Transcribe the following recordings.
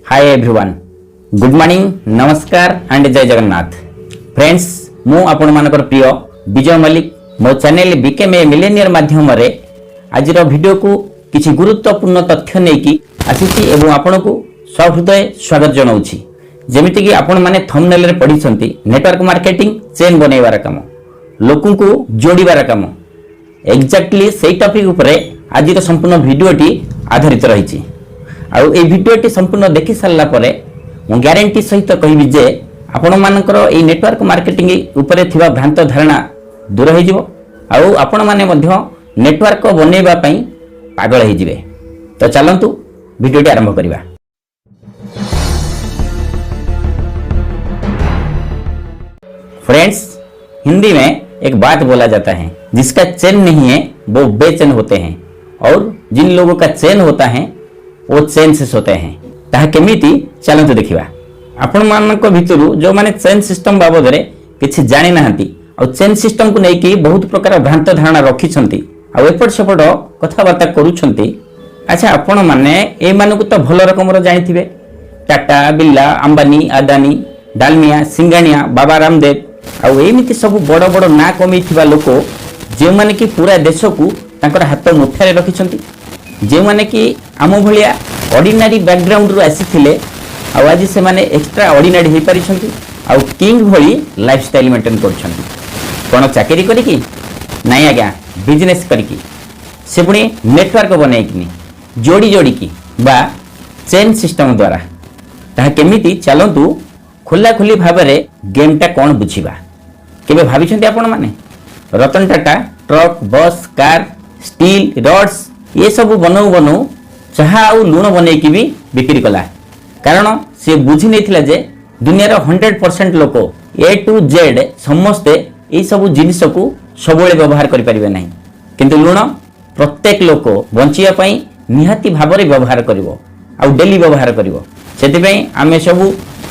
Hi everyone, good morning, नमस्कार and जय Jagannath. Friends, मु आपण मानकर प्रिय विजय मल्लिक मो चैनल बीकेएम मिलेनियर माध्यम रे आज वीडियो को किसी गुरुत्वपूर्ण तथ्य नहीं आसी एवं आपण को सहृदय स्वागत जनाऊँगी। जेमिति कि आपण माने थंबनेल रे पढ़ी नेटवर्क मार्केटिंग चेन बनैबार काम, लोकन को जोड़ीबार काम, एक्जाक्टली सही टॉपिक उपरे आज संपूर्ण वीडियोटी आधारित रही। आउ ए वीडियोटी संपूर्ण देखि सारला परे मु ग्यारंटी सहित कहबी जे आपण मानकर ए नेटवर्क मार्केटिंग उपरे थिबा भ्रांत धारणा दूर हो जिवो आउ आपण माने मध्य नेटवर्क बनैबा पई पागल हो जिवे। तो चलंतु वीडियोटी आरंभ करिबा। फ्रेंड्स, हिंदी में एक बात बोला जाता है, जिसका चैन नहीं है वो बेचैन होते हैं, और जिन लोगों का चैन होता है वो चेन से सोते हैं। ताहा केमिति चलंतु देखिबा। आपण मानक भितरु जो माने चेन सिस्टम बाबद रे किछि जानि नाहंती और चेन सिस्टम को नेकी बहुत प्रकार भ्रांत धारणा रखिछंती और एपट सेपट कथाबार्ता करूछंती। अच्छा, आपण माने ए मानकु तो भल रकम रो जानिथिबे। टाटा, बिरला, अंबानी, अदानी, डालमिया, सिंगानिया, बाबा रामदेव और एमिति सब बड़ बड़ ना कमी थिबा लोक जे माने कि पूरा देश को तांकर हाथ मुठारे रखिछंती, जे माने कि आम भलिया ऑर्डिनरी बैकग्राउंड रु आसीथिले आ आज से माने एक्स्ट्रा ऑर्डिनरी हे परिछंती आ किंग भली लाइफस्टाइल मेंटेन करछंती। कोन चाकरी करी कि नाही आज्ञा, बिजनेस करी कि से पुणी नेटवर्क बनै कि जोड़ी जोड़ी की बा चेन सिस्टम द्वारा। ताहा केमिति चलंतु खुला खुली भाबरे गेमटा कोन बुझिबा। केबे भाबिछंती आपण माने रतन टाटा ट्रक, बस, कार, स्टील, रड्स ये सब बनऊ बनऊ चाहा और लुण बनै कि भी बिक्री कला। कारण से बुझी नहीं जे दुनियार 100% लोक ए टू जेड समस्ते ये सब जिनिस को सबुले व्यवहार करि परिबे नाही, किंतु लुण प्रत्येक लोक बंचिया पई निहाती भाबरे व्यवहार करिवो आ डेली व्यवहार करिवो। सेति पई आमे सब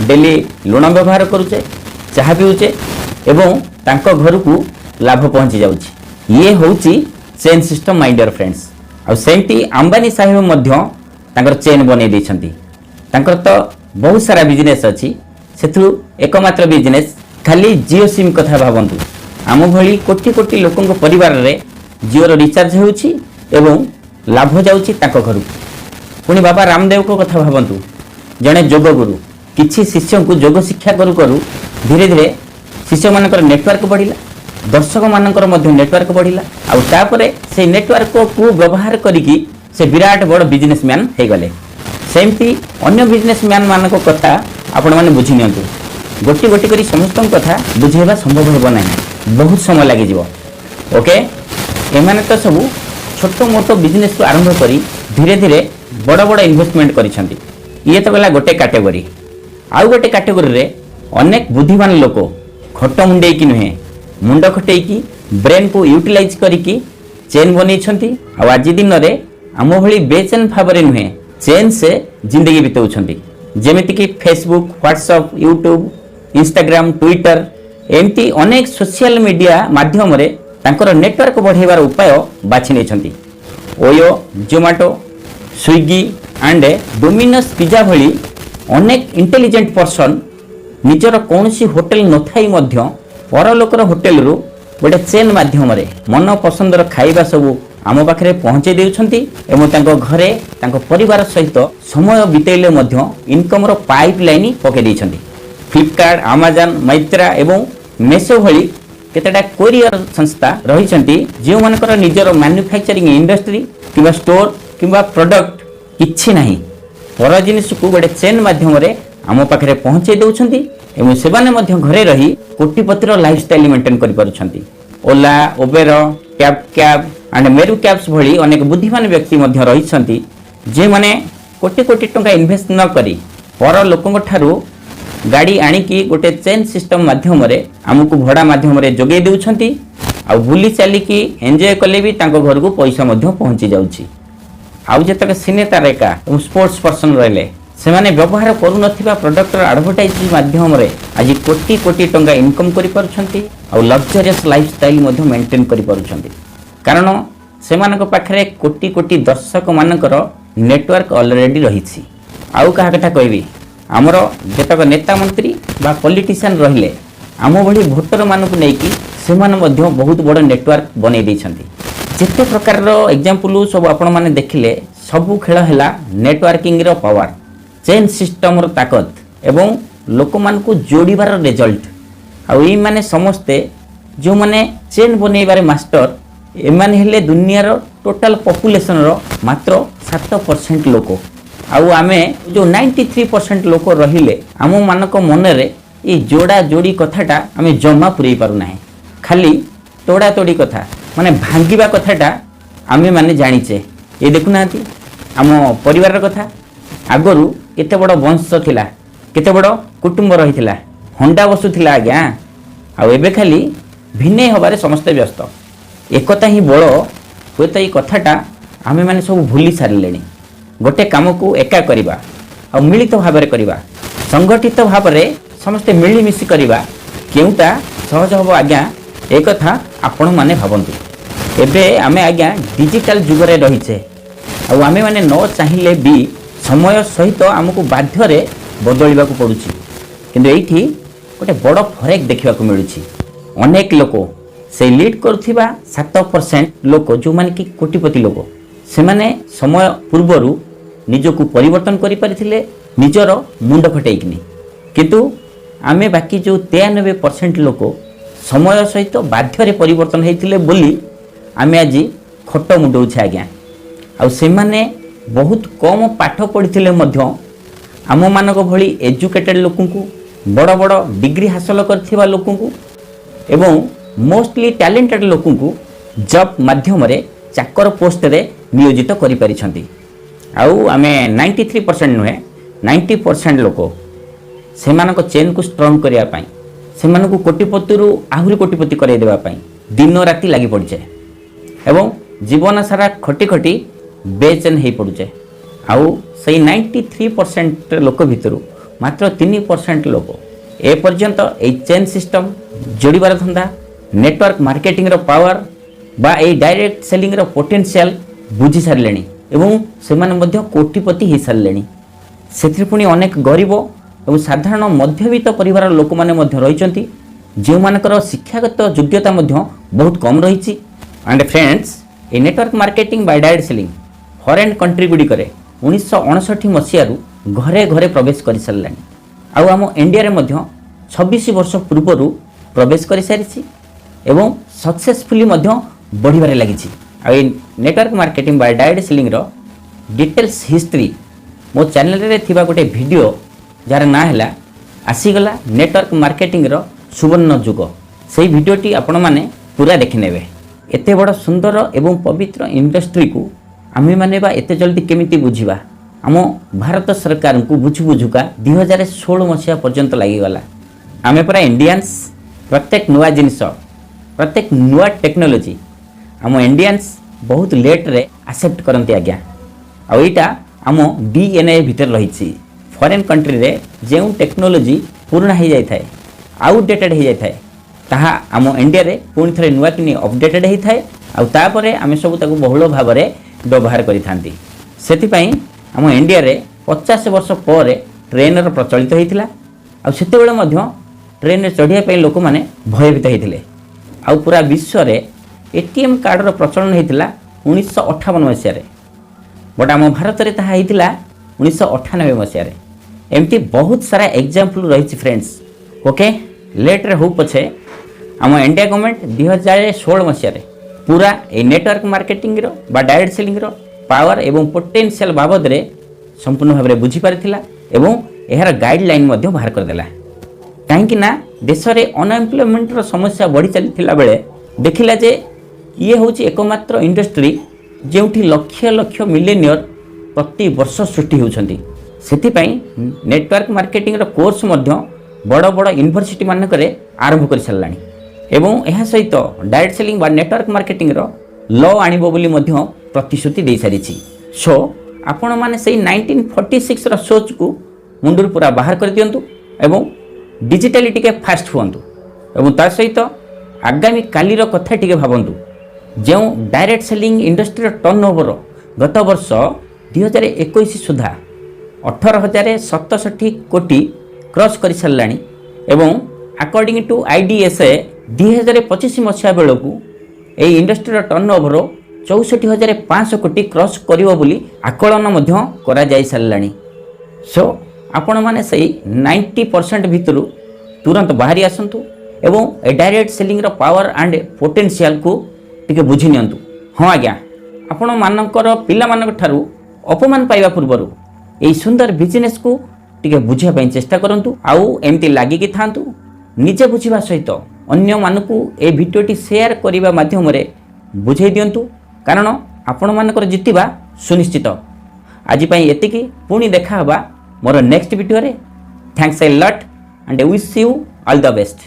डेली लुण व्यवहार करूचे, चाहा पिउचे एवं तांको घर को लाभ पहुंची जाउची। ये होउची chain system, my dear friends. और सेमती अंबानी साहेब मध्य तांकर चेन बनै दैछंती। तांकर तो बहुत सारा बिजनेस अछि, सेथु एकमात्र बिजनेस खाली जियो सिम कथा भाबंतु। आम भली कोटी कोटी लोकंक परिवार रे जियो रो रिचार्ज होउची एवं लाभ जाउची तांको घर। पुणी बाबा रामदेव को कथा भाबंतु, जने योग गुरु किछि शिष्य को योग शिक्षा करू करू धीरे धीरे शिष्य मानकर नेटवर्क बढ़िला, दर्शक मानकर मध्य नेटवर्क बढ़िला और तापरे से नेटवर्क को व्यवहार करिकी से विराट बड़ बिजनेसमैन हे गले। सेमती अन्य बिजनेसमैन मानक कथा आपण माने बुझि नियंतु। गोटी गोटी करी समस्त कथा बुझेबा संभव हेबो नाही, बहुत समय लागि जिवो। ओके, एमाने तो सब छोटो मोटो बिजनेस को आरंभ करी धीरे धीरे बड़ बड़ इन्वेस्टमेंट करिसंती। ये तो गला गोटे कैटेगरी। आउ गोटे कैटेगरी रे अनेक बुद्धिमान लोक खट मुंडे की नुहे, मुंड खटई की ब्रेन को यूटिलाइज करिकी चेन बनैछंती। आ आज दिन रे आम भली बेचैन भावरे नुहे चेन से जिंदगी बिताउछंती। जेमिति कि Facebook, WhatsApp, YouTube, Instagram, Twitter एमती अनेक सोशल मीडिया माध्यम रे तांकर नेटवर्क बढ़ाइबार उपाय बाछि नेछंती। OYO, Zomato, Swiggy and Domino's pizza भली अनेक इंटेलिजेंट पर्सन निजर कौनसी होटल नथाई मध्य परलोकर होटेल रु गोटे चेन माध्यम रे मन पसंदर खाइबा सबू आम पाखे पहुँचे देउछंती एवं तांको घरे तांको परिवार सहित समय बितेले मध्य इनकम रो पाइपलाइन पके दैछंती। फ्लिपकार्ट, अमेजन, मैत्रा एवं मेसो भली केतेटा कोरियर संस्था रहिछंती, जे मानकर निजर मैन्युफैक्चरिंग इंडस्ट्री किबा स्टोर किबा प्रोडक्ट किछि नाही, पर जिनिस को गोटे चेन माध्यम रे आम पाखे पहुँचे दउछंती एवं सेबाने मध्य घरे रही कोटिपतिर लाइफस्टाइल मेंटेन करि पारुछंती। ओला, Uber, cab and Meru cabs भली अनेक बुद्धिमान व्यक्ति मध्य रहिछंती, जे माने कोटी कोटी टंका इन्वेस्ट न करी पर लोकंक ठारू गाड़ी आनिकी गोटे चेन सिस्टम माध्यम रे आमको भड़ा माध्यम रे जोगे देउछंती आ बुली चाली की एंजॉय कले भी तांको घर को पैसा मध्य पहुंची जाउची। आउ जेतक सिनेता रेका स्पोर्ट्स पर्सन रहले से माने व्यवहार करू नथिबा प्रोडक्ट एडवर्टाइज माध्यम रे आज कोटी कोटी टंका इनकम करि पारुछंती और लग्जरियस लाइफस्टाइल मध्य मेंटेन करि पारुछंती। कारण से मानक पाखरे कोटी कोटी दर्शक मानकर नेटवर्क ऑलरेडी रहिछि। आउ कहा कथा कहबी आमर जेतक नेता मंत्री बा पॉलिटिशियन रहिले आम भली भोटर मानक नेकी से बहुत बड़ नेटवर्क बनै दैछंती जिते प्रकार एग्जांपल सब आपण माने देखिले सबु खेल है नेटवर्किंग रो पावर चेन सिस्टम रो ताकत एवं लोक मान को जोड़ीबार रिजल्ट आउ ई माने समस्ते जो माने चेन बनैबारे मास्टर एमाने हेले दुनियार टोटल पॉपुलेशन रो मात्र 7% लोक आउ आमे जो 93% लोक रहिले आम मानक मनरे ये जोड़ा जोड़ी कथाटा आमे जमा पुरई पारु नाही खाली तोड़ा तोड़ी कथा माने भांगिबा कथाटा आमे माने जानिचे ये देखुना आम परिवार कथा आगरु केते बड़ वंश थिला केते बड़ कुटुंब रहिथिला हंडा बसुथिला आज्ञा आउ एबे खाली भिन्ने हबारे समस्ते व्यस्त एकता ही बड़ हुए तो ये कथाटा आमे माने सब भूली सारिलेनी गोटे काम को एका करिबा आ मिलित भाबरे करिबा संगठित भाबरे समस्ते मिलिमिशि करिबा केउटा सहज हबो आज्ञा ए कथा आपण माने भाबंतु एबे आमे आज्ञा डिजिटल जुगरे रहिछे आ आमे माने न चाहिले भी समय सहित आमको बाध्यरे बदलिबाकू पड़ुछि किंतु एठी गोटे बड़ फरक देखा मिलूँ अनेक लोक से लीड करुथिबा 7% लोक जो माने कि कोटिपति लोक से माने समय पूर्वर निजको परिवर्तन करि परिथिले निजर मुंड खटेइकिनी किंतु आमे बाकी जो 93% लोक समय सहित बाध्यरे परिवर्तन हेतिले बोली आमे आज खट मुंडौछे आज्ञा आ से माने बहुत कम पाठ पढ़िथिले मध्य आम मानक भली एजुकेटेड लोकंकु बड़ बड़ डिग्री हासिल करथिबा लोकंकु एवं मोस्टली टैलेंटेड लोकंकु जॉब माध्यम रे चाकर पोस्ट रे नियोजित करि परिछंती आउ आमे 93% नुहे 90% लोक से मानक चेन को स्ट्रांग करिया पई से मानक कोटिपति रु आहुरी कोटिपति करे देबा पई दिन राति लागि पड़छे एवं जीवन सारा खटी खटी बेचैन हे पड़ुचे आउ सही 93% लोक भितरु मात्र 3% लोक ए पर्यंत ए चेन सिस्टम जोड़ीबार धंदा नेटवर्क मार्केटिंग रो पावर बा ए डायरेक्ट सेलिंग रो पोटेंशियल बुझी सारलेनी एवं से माने मध्य कोटिपति हे सारलेनी सेथि पुनी अनेक गरीब एवं साधारण मध्यवित्त परिवार लोक माने मध्य रहिचंती जे मानकर शिक्षागत योग्यता मध्य बहुत कम रहिछि and friends a network marketing by direct selling foreign country गुडी करे 1959 मसीहारू घरे घरे प्रवेश कर सारे आउ आम इंडिया रे मध्य 26 वर्ष पूर्व प्रवेश कर सारी एवं सक्सेसफुली बढ़िबारे लगी आ network marketing by direct selling रो डिटेल्स हिस्ट्री मो चैनल रे थिबा गोटे वीडियो जार ना है आसीगला नेटवर्क मार्केटिंग रो सुवर्ण जुग से भिडियोटी आपण माने पूरा देखिनेबे एते बड़ सुंदर एवं पवित्र इंडस्ट्री को आमे माने बा एते जल्दी केमिति बुझिबा आम भारत सरकार को बुझु बुझुका 2016 मसीहा पर्यंत लगिगला आमे पूरा इंडियंस प्रत्येक नुआ जिनिस प्रत्येक नुआ टेक्नोलोजी आम इंडियंस बहुत लेट रे एक्सेप्ट करंती आज्ञा आ एटा आम डीएनए भीतर रही फॉरेन कंट्री रे जे टेक्नोलोजी पुराना हो जाए थाए आउटडेटेड हो जाए थाए ताहा आम इंडिया रे पुणी थरे नुआ किनी अपडेटेड हो थाए आ तापरे आमे सब ताकू बहुल भाव में व्यवहार करि थांती सेति आम इंडिया रे 50 वर्ष पर ट्रेन प्रचलित होता आ सेते बेले मध्य ट्रेन रे चढ़िया पे लोक माने भयभीत होते आ पूरा विश्व रे एटीएम कार्ड रो प्रचलन होता 1958 मसीह बट आम भारत रे ताहा होता 1998 मसीह एमती बहुत सारा एग्जांपल रही फ्रेंड्स ओके लेट रे हो पछे आम इंडिया गवर्नमेंट 2016 मसीह पूरा ए नेटवर्क मार्केटिंग रो बा डायरेक्ट सेलिंग रो पावर एवं पोटेंशियल बाबद रे संपूर्ण भाव में बुझी पारिथिला एवं एहार गाइडलाइन मध्य बाहर कर देला काहेकि ना देश रे अनएम्प्लॉयमेंट रो समस्या बढ़ी चलीथिला बेले देखिला जे ये होची एकमात्र इंडस्ट्री जेउठी लक्ष लक्ष मिलियनियर प्रति वर्ष सृष्टि होउछंती सेति पई नेटवर्क मार्केटिंग रो कोर्स मध्य बड़ बड़ यूनिवर्सिटी मानकरे आरंभ कर सारलानी एवं यह सहित डायरेक्ट सेलिंग बा नेटवर्क मार्केटिंग रो लॉ आनिबो बोली मध्य प्रतिश्रुति दे सारिछि सो आपण माने सेही 1946 रो सोच को मुंडुर पूरा बाहर कर दियंतु एवं डिजिटलिटी के फास्ट हुअंतु एवं ता सहित आगामी काली रो कथा टिके भाबंतु जेउ डायरेक्ट सेलिंग इंडस्ट्री रो टर्नओवर गत वर्ष 2021 सुधा 18,067 कोटी क्रॉस कर साराणी एवं अकॉर्डिंग टू IDSA 2025 मसीहा बेलू यही इंडस्ट्रीर टर्नओवर 64,500 कोटी क्रॉस करिवो बोली आकलन करा जाई साराणी। सो आपण माने सही 90% भितर तुरंत बाहरी आसंतु एवं ए डायरेक्ट सेलिंग रो पावर एंड पोटेंशियल को टिके बुझी नियंतु। हाँ आज्ञा आपण मानकर पिला मानक ठारू अपमान पाइबा पूर्व यही सुंदर बिजनेस को टिके बुझिया पई चेष्टा करंतु आउ एमती लागिकी थांतु निजे बुझिबा सहित अन्य मानकु ए भिडियोटी शेयर करिबा माध्यम रे बुझाई दियंतु कारण आपण मानकर जितिबा सुनिश्चित। आज पई एतिकी पुणी देखा हबा मोर नेक्स्ट वीडियो रे। Thanks a lot and wish you all the best.